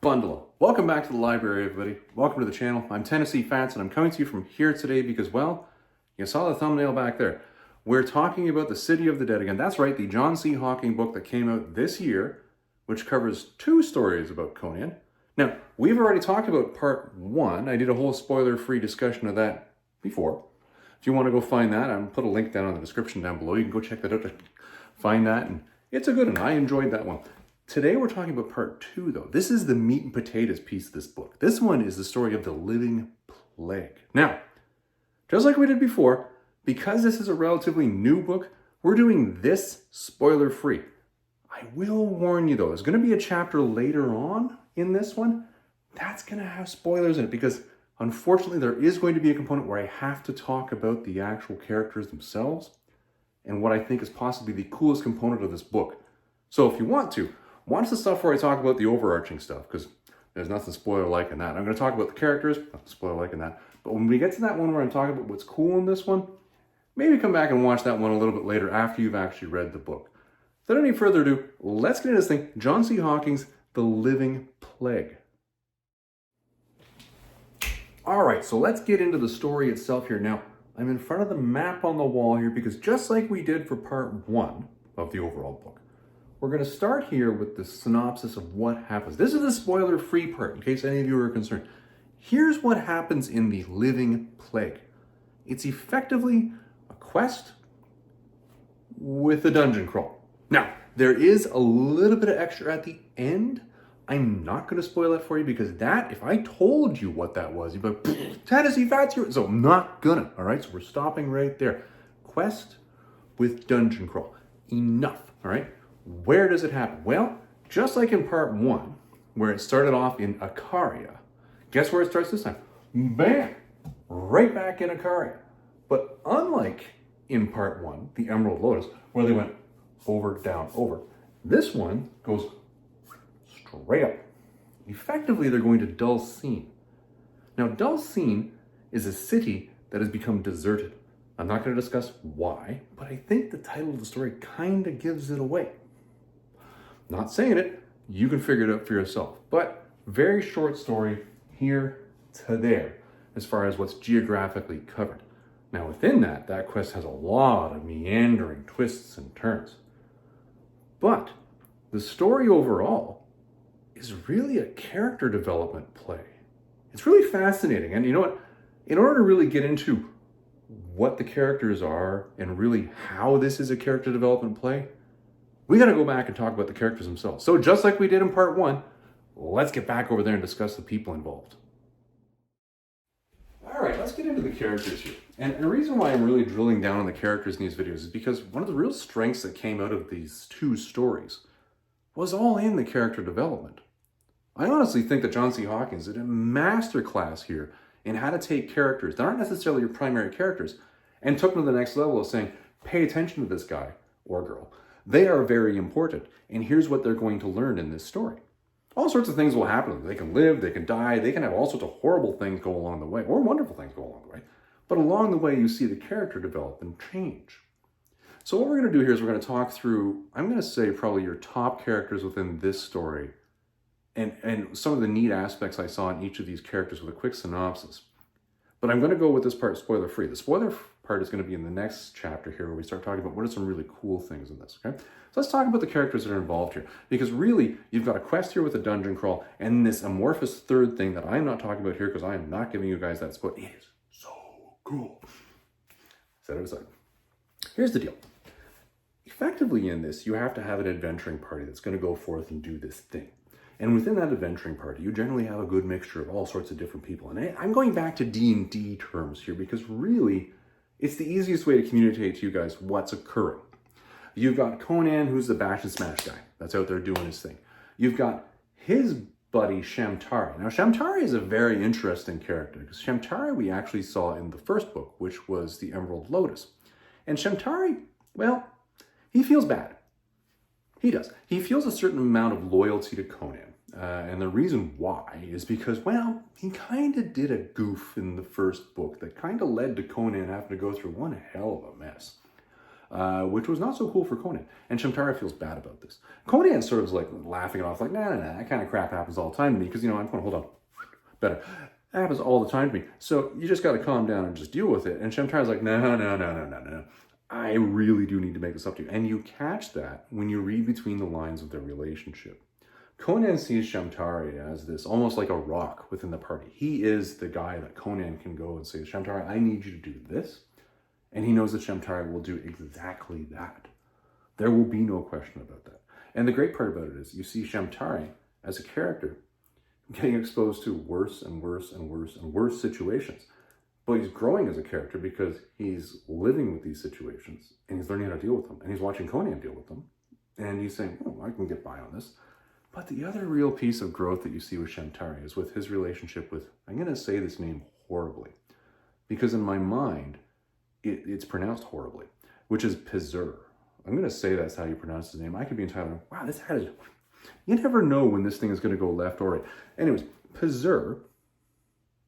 Bundle. Welcome back to the library, everybody. Welcome to the channel. I'm Tennessee Fats, and I'm coming to you from here today because, well, you saw the thumbnail back there. We're talking about The City of the Dead again. That's right, the John C. Hawking book that came out this year, which covers 2 stories about Conan. Now, we've already talked about part 1. I did a whole spoiler-free discussion of that before. If you want to go find that, I'll put a link down in the description down below. You can go check that out to find that, and it's a good one. I enjoyed that one. Today we're talking about part 2, though. This is the meat and potatoes piece of this book. This one is the story of the living plague. Now, just like we did before, because this is a relatively new book, we're doing this spoiler-free. I will warn you, though, there's going to be a chapter later on in this one that's going to have spoilers in it because, unfortunately, there is going to be a component where I have to talk about the actual characters themselves and what I think is possibly the coolest component of this book. So if you want to, watch the stuff where I talk about the overarching stuff, because there's nothing spoiler-like in that. I'm going to talk about the characters, nothing spoiler-like in that. But when we get to that one where I'm talking about what's cool in this one, maybe come back and watch that one a little bit later after you've actually read the book. Without any further ado, let's get into this thing. John C. Hawking's The Living Plague. All right, so let's get into the story itself here. Now, I'm in front of the map on the wall here because just like we did for part 1 of the overall book, we're going to start here with the synopsis of what happens. This is the spoiler-free part, in case any of you are concerned. Here's what happens in The Living Plague. It's effectively a quest with a dungeon crawl. Now, there is a little bit of extra at the end. I'm not going to spoil that for you because that, if I told you what that was, you'd be like, Tennessee Fats, so I'm not gonna, all right? So we're stopping right there. Quest with dungeon crawl. Enough, all right? Where does it happen? Well, just like in part 1, where it started off in Akaria, guess where it starts this time? Bam! Right back in Akaria. But unlike in part 1, the Emerald Lotus, where they went over, down, over, this one goes straight up. Effectively, they're going to Dulcine. Now, Dulcine is a city that has become deserted. I'm not going to discuss why, but I think the title of the story kind of gives it away. Not saying it, you can figure it out for yourself. But very short story here to there as far as what's geographically covered. Now within that quest has a lot of meandering twists and turns. But the story overall is really a character development play. It's really fascinating. And you know what? In order to really get into what the characters are and really how this is a character development play, we got to go back and talk about the characters themselves. So just like we did in part 1, let's get back over there and discuss the people involved. All right, let's get into the characters here. And the reason why I'm really drilling down on the characters in these videos is because one of the real strengths that came out of these 2 stories was all in the character development. I honestly think that John C. Hawkins did a masterclass here in how to take characters that aren't necessarily your primary characters and took them to the next level of saying, pay attention to this guy or girl. They are very important, and here's what they're going to learn in this story. All sorts of things will happen. They can live, they can die, they can have all sorts of horrible things go along the way, or wonderful things go along the way. But along the way, you see the character develop and change. So what we're going to do here is we're going to talk through, I'm going to say probably your top characters within this story, and some of the neat aspects I saw in each of these characters with a quick synopsis. But I'm going to go with this part spoiler-free. The spoiler part is going to be in the next chapter here where we start talking about what are some really cool things in this, okay? So let's talk about the characters that are involved here. Because really, you've got a quest here with a dungeon crawl and this amorphous third thing that I'm not talking about here because I am not giving you guys that spoil. It is so cool. Set it aside. Here's the deal. Effectively in this, you have to have an adventuring party that's going to go forth and do this thing. And within that adventuring party, you generally have a good mixture of all sorts of different people. And I'm going back to D&D terms here because really, it's the easiest way to communicate to you guys what's occurring. You've got Conan, who's the bash and smash guy. That's out there doing his thing. You've got his buddy, Shamtari. Now, Shamtari is a very interesting character because Shamtari we actually saw in the first book, which was the Emerald Lotus. And Shamtari, well, he feels bad. He does. He feels a certain amount of loyalty to Conan. And the reason why is because, well, he kind of did a goof in the first book that kind of led to Conan having to go through one hell of a mess. which was not so cool for Conan. And Shamtari feels bad about this. Conan sort of is like laughing it off, like, nah, that kind of crap happens all the time to me, because, I'm going to hold on, better. That happens all the time to me. So you just got to calm down and just deal with it. And Shamtari's like, no. I really do need to make this up to you. And you catch that when you read between the lines of their relationship. Conan sees Shamtari as this, almost like a rock within the party. He is the guy that Conan can go and say, Shamtari, I need you to do this. And he knows that Shamtari will do exactly that. There will be no question about that. And the great part about it is you see Shamtari as a character getting exposed to worse and worse and worse and worse situations. But he's growing as a character because he's living with these situations and he's learning how to deal with them. And he's watching Conan deal with them. And he's saying, oh, I can get by on this. But the other real piece of growth that you see with Shamtari is with his relationship with, I'm going to say this name horribly, because in my mind, it's pronounced horribly, which is Pizur. I'm going to say that's how you pronounce his name. I could be entirely, wow, this has, you never know when this thing is going to go left or right. Anyways, Pizur,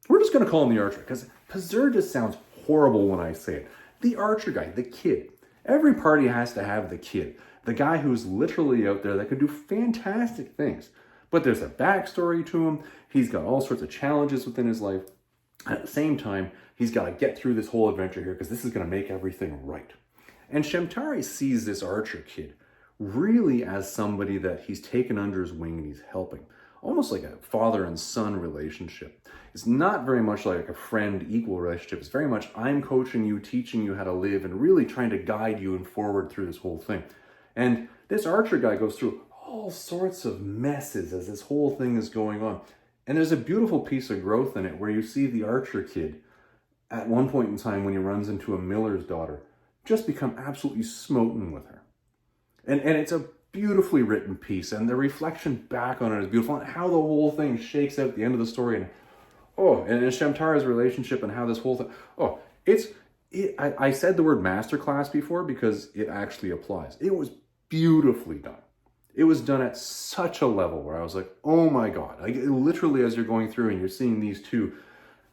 we're just going to call him the archer, because Pizur just sounds horrible when I say it. The archer guy, the kid. Every party has to have the kid. The guy who's literally out there that can do fantastic things. But there's a backstory to him. He's got all sorts of challenges within his life. At the same time, he's got to get through this whole adventure here because this is going to make everything right. And Shamtari sees this archer kid really as somebody that he's taken under his wing and he's helping. Almost like a father and son relationship. It's not very much like a friend equal relationship. It's very much I'm coaching you, teaching you how to live, and really trying to guide you and forward through this whole thing. And this archer guy goes through all sorts of messes as this whole thing is going on. And there's a beautiful piece of growth in it where you see the archer kid at one point in time when he runs into a miller's daughter just become absolutely smoten with her. And it's a beautifully written piece, and the reflection back on it is beautiful, and how the whole thing shakes out at the end of the story, and Shamtari's relationship and how this whole thing, I said the word masterclass before because it actually applies. It was beautifully done. It was done at such a level where I was like, oh my God, like literally as you're going through and you're seeing these two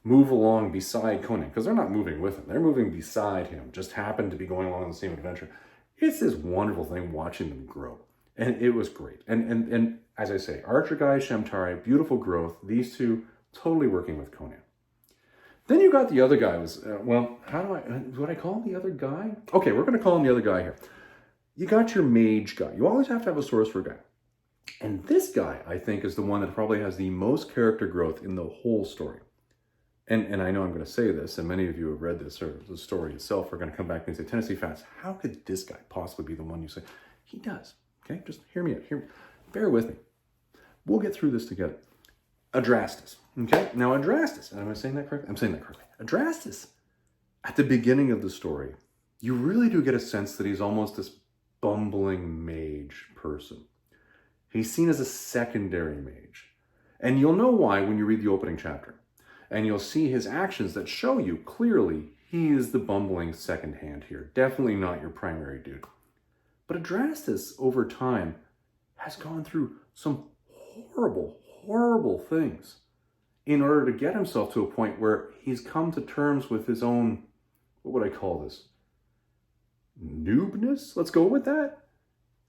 move along beside Conan, because they're not moving with him, they're moving beside him, just happen to be going along on the same adventure. It's this wonderful thing watching them grow. And it was great. And as I say, archer guy, Shamtari, beautiful growth. These two totally working with Conan. Then you got the other guy. Would I call him the other guy? Okay, we're going to call him the other guy here. You got your mage guy. You always have to have a sorcerer guy. And this guy, I think, is the one that probably has the most character growth in the whole story. And I know I'm going to say this, and many of you have read this, or the story itself are going to come back and say, Tennessee fans, how could this guy possibly be the one you say? He does. Okay, just hear me out. Bear with me. We'll get through this together. Adrastus. Okay, now Adrastus, am I saying that correctly? I'm saying that correctly. Adrastus, at the beginning of the story, you really do get a sense that he's almost this bumbling mage person. He's seen as a secondary mage. And you'll know why when you read the opening chapter. And you'll see his actions that show you clearly he is the bumbling second hand here. Definitely not your primary dude. But Adrastus, over time, has gone through some horrible, horrible things in order to get himself to a point where he's come to terms with his own, what would I call this? Noobness? Let's go with that.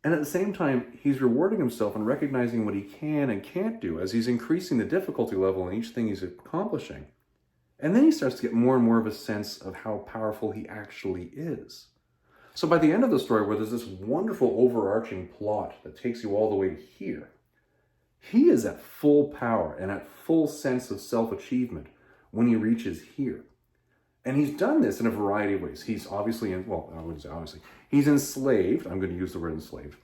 And at the same time, he's rewarding himself and recognizing what he can and can't do as he's increasing the difficulty level in each thing he's accomplishing. And then he starts to get more and more of a sense of how powerful he actually is. So by the end of the story, where there's this wonderful overarching plot that takes you all the way to here, he is at full power and at full sense of self-achievement when he reaches here. And he's done this in a variety of ways. He's obviously, I wouldn't say obviously, he's enslaved, I'm going to use the word enslaved,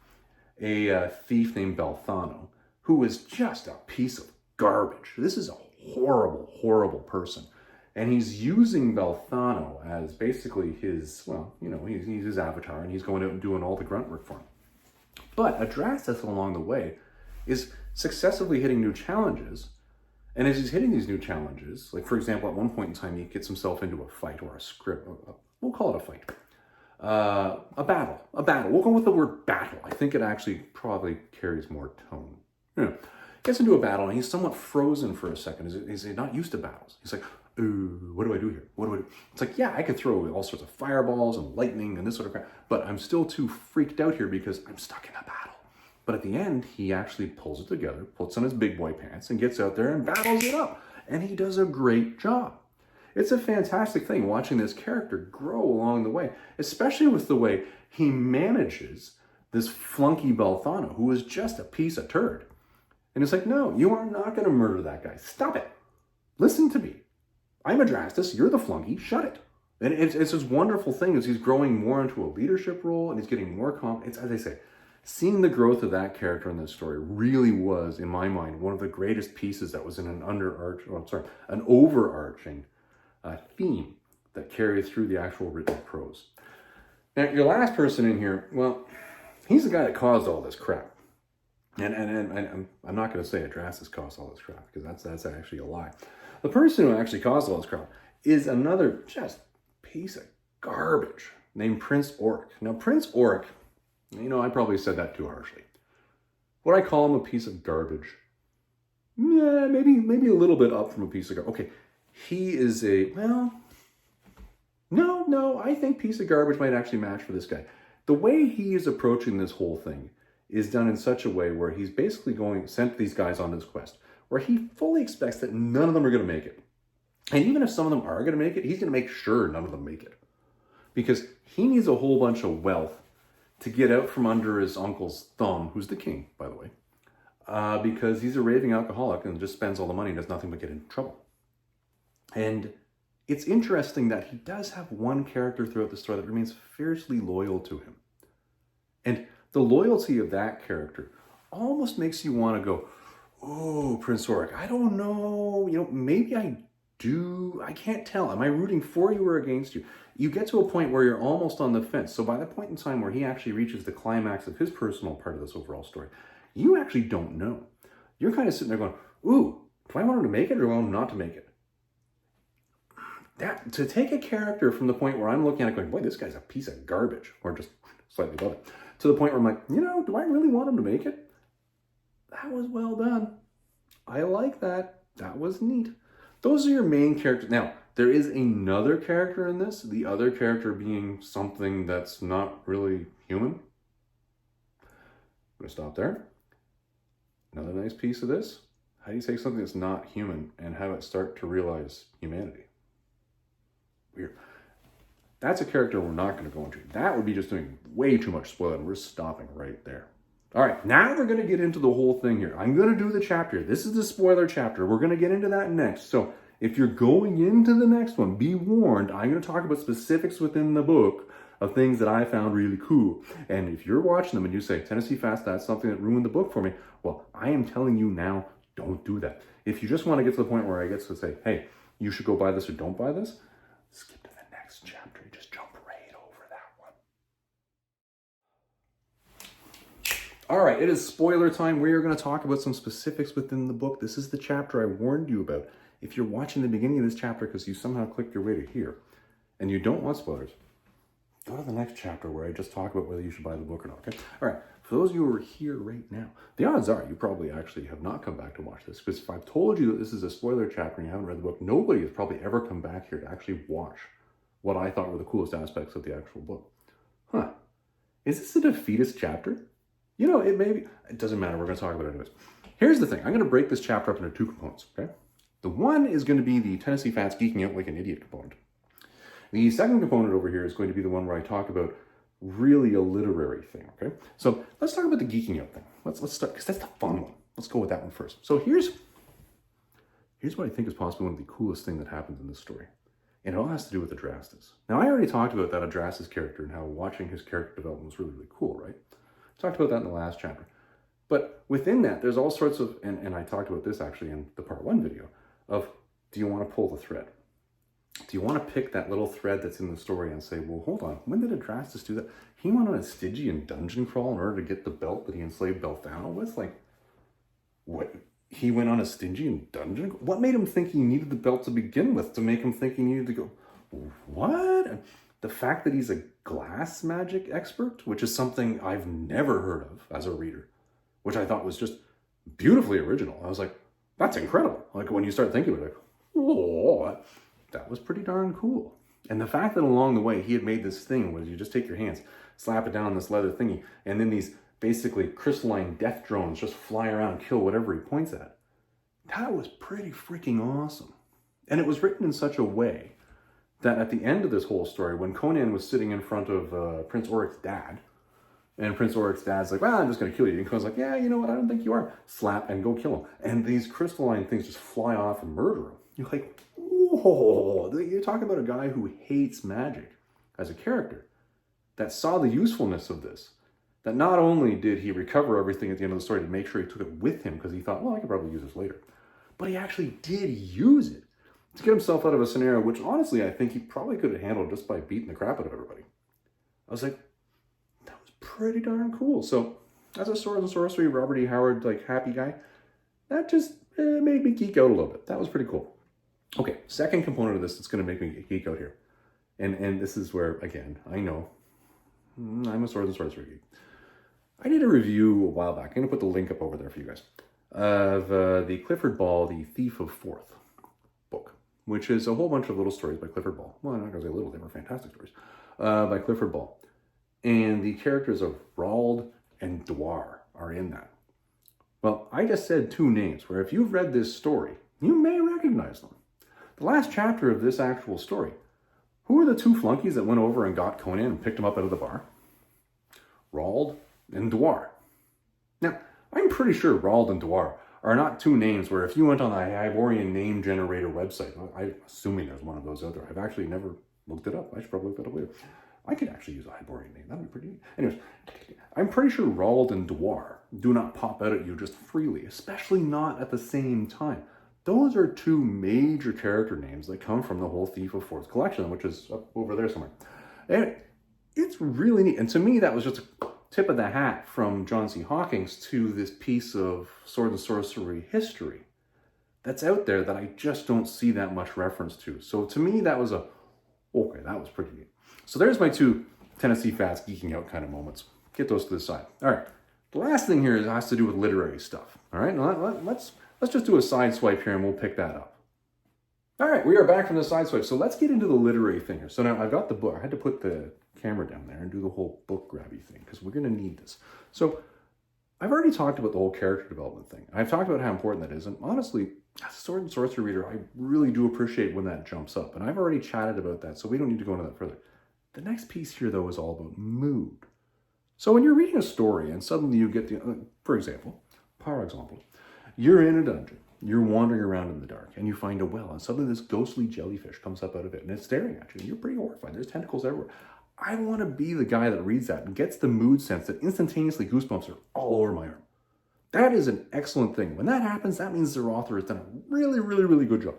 a thief named Balthano, who is just a piece of garbage. This is a horrible, horrible person. And he's using Balthano as basically his, he's his avatar, and he's going out and doing all the grunt work for him. But Adrastus along the way is successively hitting new challenges. And as he's hitting these new challenges, like for example, at one point in time, he gets himself into a fight or a script. We'll call it a fight. A battle. We'll go with the word battle. I think it actually probably carries more tone. Gets into a battle and he's somewhat frozen for a second. He's not used to battles. He's like, ooh, what do I do here? What do I do? It's like, yeah, I could throw all sorts of fireballs and lightning and this sort of crap, but I'm still too freaked out here because I'm stuck in a battle. But at the end, he actually pulls it together, puts on his big boy pants, and gets out there and battles it up. And he does a great job. It's a fantastic thing watching this character grow along the way, especially with the way he manages this flunky Belthano, who is just a piece of turd. And it's like, no, you are not going to murder that guy. Stop it. Listen to me. I'm Adrastus, you're the flunky, shut it. And it's this wonderful thing as he's growing more into a leadership role and he's getting more confident. As I say, seeing the growth of that character in this story really was, in my mind, one of the greatest pieces that was in an overarching theme that carries through the actual written prose. Now, your last person in here, well, he's the guy that caused all this crap. And I'm not going to say Adrastus caused all this crap, because that's actually a lie. The person who actually caused all this crap is another just piece of garbage named Prince Oric. Now, Prince Oric, I probably said that too harshly. Would I call him a piece of garbage? Yeah, maybe a little bit up from a piece of garbage. Okay, he is no, I think piece of garbage might actually match for this guy. The way he is approaching this whole thing is done in such a way where he's basically sent these guys on this quest, where he fully expects that none of them are going to make it. And even if some of them are going to make it, he's going to make sure none of them make it. Because he needs a whole bunch of wealth to get out from under his uncle's thumb, who's the king, by the way, because he's a raving alcoholic and just spends all the money and does nothing but get into trouble. And it's interesting that he does have one character throughout the story that remains fiercely loyal to him. And the loyalty of that character almost makes you want to go, oh, Prince Oric, I don't know, maybe I do, I can't tell. Am I rooting for you or against you? You get to a point where you're almost on the fence. So by the point in time where he actually reaches the climax of his personal part of this overall story, you actually don't know. You're kind of sitting there going, ooh, do I want him to make it or do I want him not to make it? That, to take a character from the point where I'm looking at it going, boy, this guy's a piece of garbage, or just slightly above it, to the point where I'm like, do I really want him to make it? That was well done. I like that. That was neat. Those are your main characters. Now, there is another character in this, the other character being something that's not really human. I'm going to stop there. Another nice piece of this. How do you take something that's not human and have it start to realize humanity? Weird. That's a character we're not going to go into. That would be just doing way too much spoiler, and we're stopping right there. All right, now we're going to get into the whole thing here. I'm going to do the chapter. This is the spoiler chapter. We're going to get into that next. So if you're going into the next one, be warned, I'm going to talk about specifics within the book of things that I found really cool. And if you're watching them and you say, Tennessee Fast, that's something that ruined the book for me, well, I am telling you now, don't do that. If you just want to get to the point where I get to say, hey, you should go buy this or don't buy this, skip to the next chapter. Just jump right over that one. All right, it is spoiler time. We are going to talk about some specifics within the book. This is the chapter I warned you about. If you're watching the beginning of this chapter because you somehow clicked your way to here and you don't want spoilers, go to the next chapter where I just talk about whether you should buy the book or not, okay? All right, for those of you who are here right now, the odds are you probably actually have not come back to watch this, because if I've told you that this is a spoiler chapter and you haven't read the book, nobody has probably ever come back here to actually watch what I thought were the coolest aspects of the actual book. Huh. Is this a defeatist chapter? It may be. It doesn't matter. We're going to talk about it anyways. Here's the thing. I'm going to break this chapter up into two components, okay? The one is going to be the Tennessee Fats geeking out like an idiot component. The second component over here is going to be the one where I talk about really a literary thing, okay? So let's talk about the geeking out thing. Let's start, because that's the fun one. Let's go with that one first. So here's what I think is possibly one of the coolest things that happens in this story. And it all has to do with Adrastus. Now, I already talked about that Adrastus character and how watching his character development was really, really cool, right? Talked about that in the last chapter. But within that, there's all sorts of, and I talked about this actually in the part 1 video, of do you want to pull the thread? Do you want to pick that little thread that's in the story and say, well, hold on, when did Adrastus do that? He went on a Stygian dungeon crawl in order to get the belt that he enslaved Belthano with? Like, what? He went on a Stygian dungeon? What made him think he needed the belt to begin with to make him think he needed to go, what? The fact that he's a glass magic expert, which is something I've never heard of as a reader, which I thought was just beautifully original. I was like, that's incredible. Like, when you start thinking about it, like, oh. that was pretty darn cool. And the fact that along the way he had made this thing where you just take your hands, slap it down on this leather thingy, and then these basically crystalline death drones just fly around and kill whatever he points at. That was pretty freaking awesome. And it was written in such a way that at the end of this whole story, when Conan was sitting in front of Prince Oric's dad, and Prince Oric's dad's like, well, I'm just going to kill you. And Conan's like, yeah, you know what? I don't think you are. Slap and go kill him. And these crystalline things just fly off and murder him. You're like, whoa. You're talking about a guy who hates magic as a character that saw the usefulness of this. That not only did he recover everything at the end of the story to make sure he took it with him because he thought, well, I could probably use this later. But he actually did use it to get himself out of a scenario which honestly I think he probably could have handled just by beating the crap out of everybody. I was like, that was pretty darn cool. So as a Swords and Sorcery, Robert E. Howard, like happy guy, that just made me geek out a little bit. That was pretty cool. Okay, second component of this that's going to make me geek out here. And this is where, again, I know I'm a Swords and Sorcery geek. I did a review a while back. I'm going to put the link up over there for you guys. Of the Clifford Ball, The Thief of Forth book, which is a whole bunch of little stories by Clifford Ball. Well, I'm not going to say little, they were fantastic stories. By Clifford Ball. And the characters of Roald and Dwar are in that. Well, I just said two names where if you've read this story, you may recognize them. The last chapter of this actual story, who are the two flunkies that went over and got Conan and picked him up out of the bar? Roald and Dwar. Now, I'm pretty sure Roald and Dwar are not two names where if you went on the Hyborian name generator website, I'm assuming there's one of those out there. I've actually never looked it up. I should probably look it up later. I could actually use a Hyborian name. That'd be pretty neat. Anyways, I'm pretty sure Roald and Dwar do not pop out at you just freely, especially not at the same time. Those are two major character names that come from the whole Thief of Forth collection, which is up over there somewhere. And it's really neat. And to me, that was just a tip of the hat from John C. Hawkins to this piece of Sword and Sorcery history that's out there that I just don't see that much reference to. So to me, that was okay, that was pretty neat. So there's my two Tennessee Fats geeking out kind of moments. Get those to the side. All right, the last thing here has to do with literary stuff. All right, now let's just do a side swipe here and we'll pick that up. All right, we are back from the side swipe. So let's get into the literary thing here. So now I've got the book. I had to put the camera down there and do the whole book grabby thing because we're going to need this. So I've already talked about the whole character development thing. I've talked about how important that is. And honestly, as a Sword and Sorcery reader, I really do appreciate when that jumps up. And I've already chatted about that, so we don't need to go into that further. The next piece here, though, is all about mood. So when you're reading a story and suddenly you get for example, you're in a dungeon. You're wandering around in the dark and you find a well and suddenly this ghostly jellyfish comes up out of it and it's staring at you and you're pretty horrified. There's tentacles everywhere. I want to be the guy that reads that and gets the mood sense that instantaneously goosebumps are all over my arm. That is an excellent thing. When that happens, that means their author has done a really, really, really good job.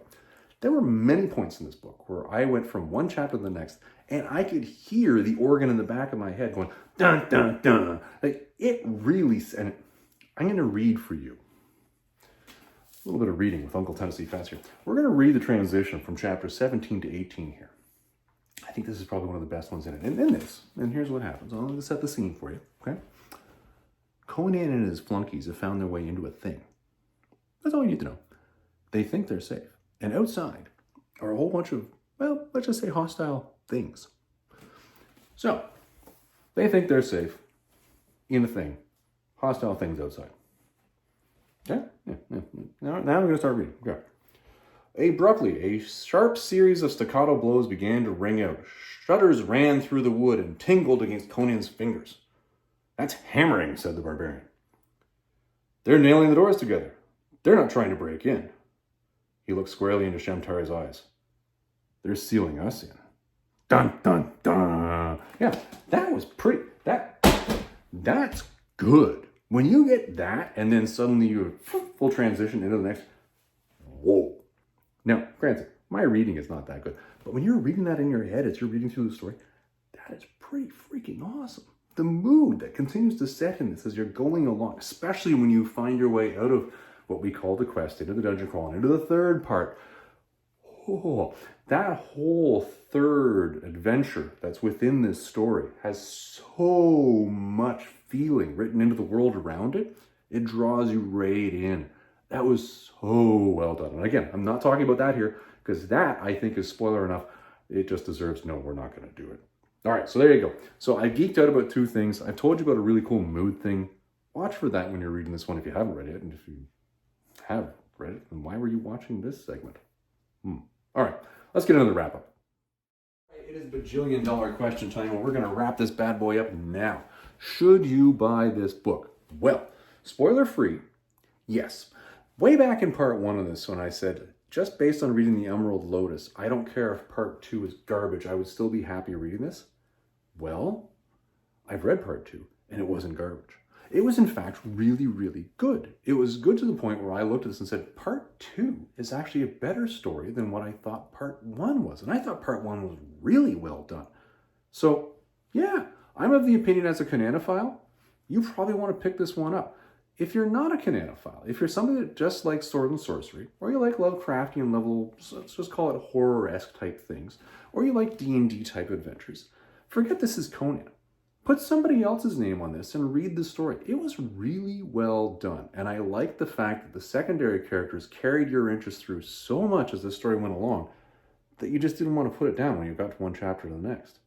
There were many points in this book where I went from one chapter to the next and I could hear the organ in the back of my head going, dun, dun, dun. Like, it really, and I'm going to read for you. A little bit of reading with Uncle Tennessee Fats here. We're going to read the transition from chapter 17 to 18 here. I think this is probably one of the best ones in it. And in this, and here's what happens. I'm going to set the scene for you, okay? Conan and his flunkies have found their way into a thing. That's all you need to know. They think they're safe. And outside are a whole bunch of, well, let's just say hostile things. So, they think they're safe in a thing. Hostile things outside. Okay? Yeah. Now I'm going to start reading. Okay. Abruptly, a sharp series of staccato blows began to ring out. Shudders ran through the wood and tingled against Conan's fingers. That's hammering, said the barbarian. They're nailing the doors together. They're not trying to break in. He looked squarely into Shamtari's eyes. They're sealing us in. Dun, dun, dun. Yeah, that was pretty, that's good. When you get that and then suddenly you full transition into the next, whoa. Now, granted, my reading is not that good, but when you're reading that in your head as you're reading through the story, that is pretty freaking awesome. The mood that continues to set in this as you're going along, especially when you find your way out of what we call the quest, into the dungeon crawl, and into the third part. Oh, that whole third adventure that's within this story has so much feeling written into the world around it. It draws you right in. That was so well done. And again, I'm not talking about that here because that, I think, is spoiler enough. It just deserves, no, we're not going to do it. All right, so there you go. So I geeked out about 2 things. I've told you about a really cool mood thing. Watch for that when you're reading this one if you haven't read it. And if you have read it, then why were you watching this segment? All right, let's get into the wrap-up. It is bajillion-dollar question time, and we're going to wrap this bad boy up now. Should you buy this book? Well, spoiler-free, yes. Way back in part 1 of this, when I said, just based on reading the Emerald Lotus, I don't care if part 2 is garbage, I would still be happy reading this. Well, I've read part 2, and it wasn't garbage. It was, in fact, really, really good. It was good to the point where I looked at this and said, part 2 is actually a better story than what I thought part 1 was. And I thought part 1 was really well done. So, yeah, I'm of the opinion as a Conanophile, you probably want to pick this one up. If you're not a Conanophile, if you're somebody that just likes sword and sorcery, or you like Lovecraftian level, let's just call it horror-esque type things, or you like D&D type adventures, forget this is Conan. Put somebody else's name on this and read the story. It was really well done. And I like the fact that the secondary characters carried your interest through so much as this story went along that you just didn't want to put it down when you got to one chapter to the next.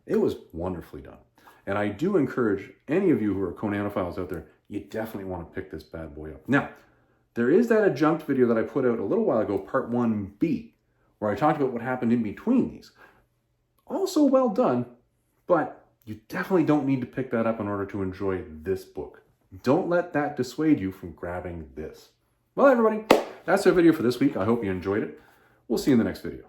It was wonderfully done. And I do encourage any of you who are Conanophiles out there, you definitely want to pick this bad boy up. Now, there is that adjunct video that I put out a little while ago, part 1B, where I talked about what happened in between these. Also well done, but you definitely don't need to pick that up in order to enjoy this book. Don't let that dissuade you from grabbing this. Well, everybody, that's our video for this week. I hope you enjoyed it. We'll see you in the next video.